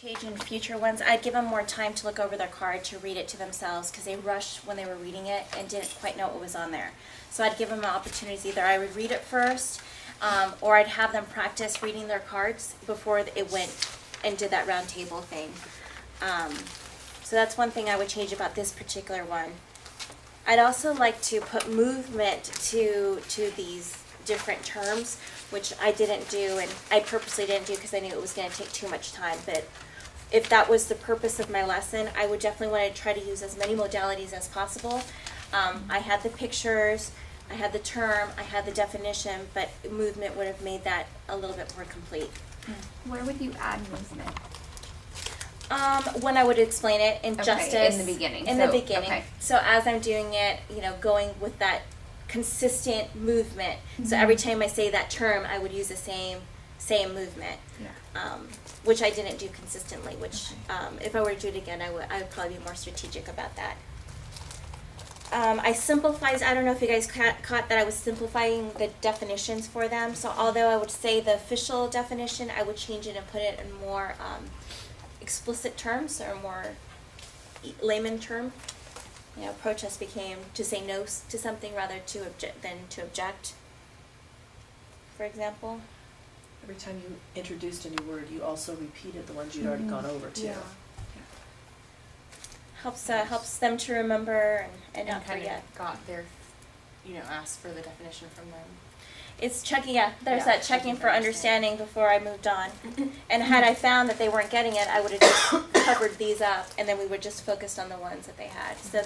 Change in future ones, I'd give them more time to look over their card, to read it to themselves, because they rushed when they were reading it and didn't quite know what was on there. So I'd give them opportunities. Either I would read it first, or I'd have them practice reading their cards before it went and did that round table thing. So that's one thing I would change about this particular one. I'd also like to put movement to these different terms, which I didn't do, and I purposely didn't do because I knew it was going to take too much time. But if that was the purpose of my lesson, I would definitely want to try to use as many modalities as possible. I had the pictures, I had the term, I had the definition, but movement would have made that a little bit more complete. Where would you add movement? When I would explain it in justice. In the beginning. In the beginning. Okay. So as I'm doing it, going with that consistent movement. Mm-hmm. So every time I say that term, I would use the same movement. Yeah. Which I didn't do consistently. Which, if I were to do it again, I would probably be more strategic about that. I simplified. I don't know if you guys caught that I was simplifying the definitions for them. So although I would say the official definition, I would change it and put it in more explicit terms or more layman term. Protest became to say no to something rather than to object, for example. Every time you introduced a new word, you also repeated the ones you'd already gone over too. Yeah. Helps them to remember and not forget. Got their, asked for the definition from them. It's checking, there's that checking for understanding before I moved on. And had I found that they weren't getting it, I would have just covered these up, and then we would just focus on the ones that they had. So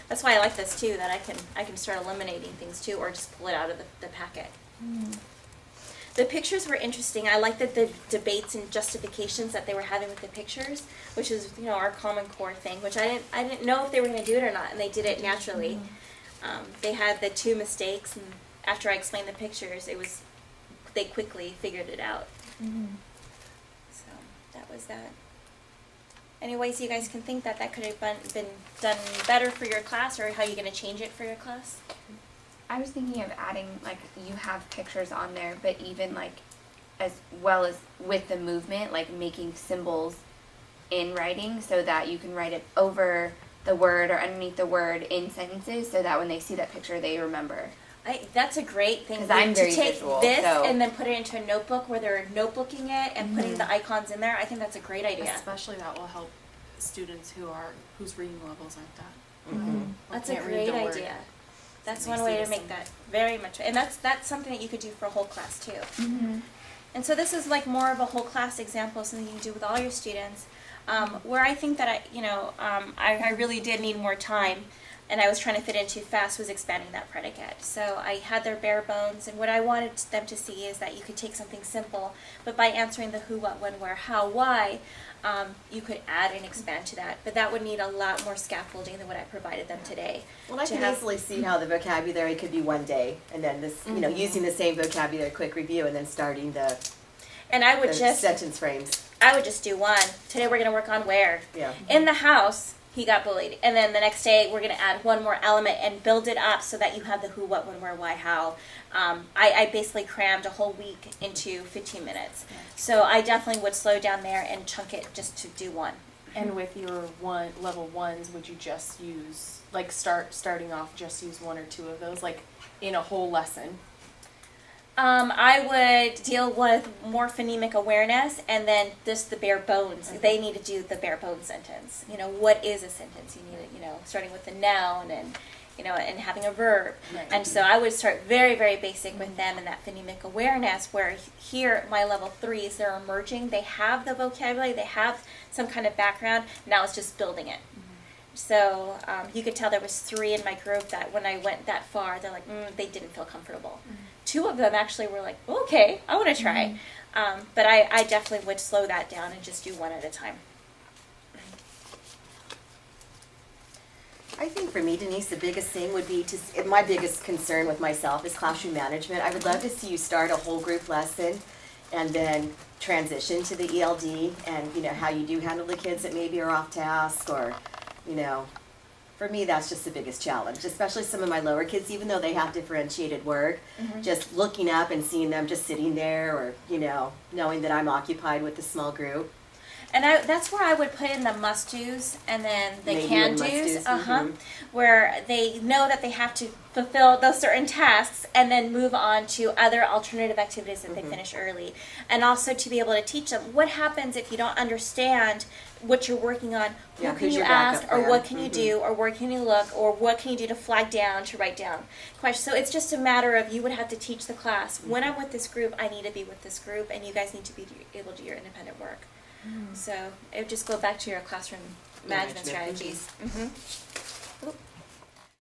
that's why I like this too, that I can start eliminating things too, or just pull it out of the packet. Mm. The pictures were interesting. I liked the debates and justifications that they were having with the pictures, which is our Common Core thing, which I didn't know if they were going to do it or not, and they did it naturally. Mm. They had the 2 mistakes, and after I explained the pictures, they quickly figured it out. Mm-hmm. So that was that. Any ways you guys can think that could have been done better for your class, or how you're going to change it for your class? I was thinking of adding, you have pictures on there, but even, as well as with the movement, making symbols in writing so that you can write it over the word or underneath the word in sentences so that when they see that picture, they remember. That's a great thing. Because I'm very to take visual, this so. And then put it into a notebook where they're notebooking it and putting the icons in there. I think that's a great idea. Especially that will help students whose reading levels aren't that. Mm-hmm. That's a great idea. That's one way to make that very much, and that's something that you could do for a whole class too. Mm-hmm. And so this is more of a whole class example, something you can do with all your students. Where I think that I really did need more time, and I was trying to fit in too fast, was expanding that predicate. So I had their bare bones, and what I wanted them to see is that you could take something simple, but by answering the who, what, when, where, how, why, you could add and expand to that. But that would need a lot more scaffolding than what I provided them today. Well, I can easily see how the vocabulary could be one day, and then this, using the same vocabulary, quick review, and then starting the sentence frames. I would just do one. Today we're going to work on where. Yeah. In the house, he got bullied. And then the next day we're going to add one more element and build it up so that you have the who, what, when, where, why, how. I basically crammed a whole week into 15 minutes. Yeah. So I definitely would slow down there and chunk it just to do one. And with your level 1s, would you just use, starting off, just use 1 or 2 of those, in a whole lesson? I would deal with more phonemic awareness, and then just the bare bones. Okay. They need to do the bare bones sentence. What is a sentence? You need it, starting with the noun and, and having a verb. Right. And so I would start very, very basic with them in that phonemic awareness, where here, my level 3s, they're emerging. They have the vocabulary. They have some kind of background. Now it's just building it. So you could tell there was 3 in my group that when I went that far, they're they didn't feel comfortable. Mm-hmm. 2 of them actually were like, okay, I want to try. Mm-hmm. But I definitely would slow that down and just do one at a time. I think for me, Denise, the biggest thing would be my biggest concern with myself is classroom management. I would love to see you start a whole group lesson and then transition to the ELD and, how you do handle the kids that maybe are off task or, for me, that's just the biggest challenge, especially some of my lower kids, even though they have differentiated work, just looking up and seeing them just sitting there or, knowing that I'm occupied with a small group. And that's where I would put in the must-dos and then the Maybe can-dos. and must-dos, mhm. Where they know that they have to fulfill those certain tasks and then move on to other alternative activities that they finish early. And also to be able to teach them what happens if you don't understand what you're working on. Who Yeah, can who's you your backup ask, or plan? what can you do, or where can you look, or what can you do to flag down, to write down questions. So it's just a matter of you would have to teach the class, when I'm with this group, I need to be with this group, and you guys need to be able to do your independent work. So it would just go back to your classroom management Management, strategies.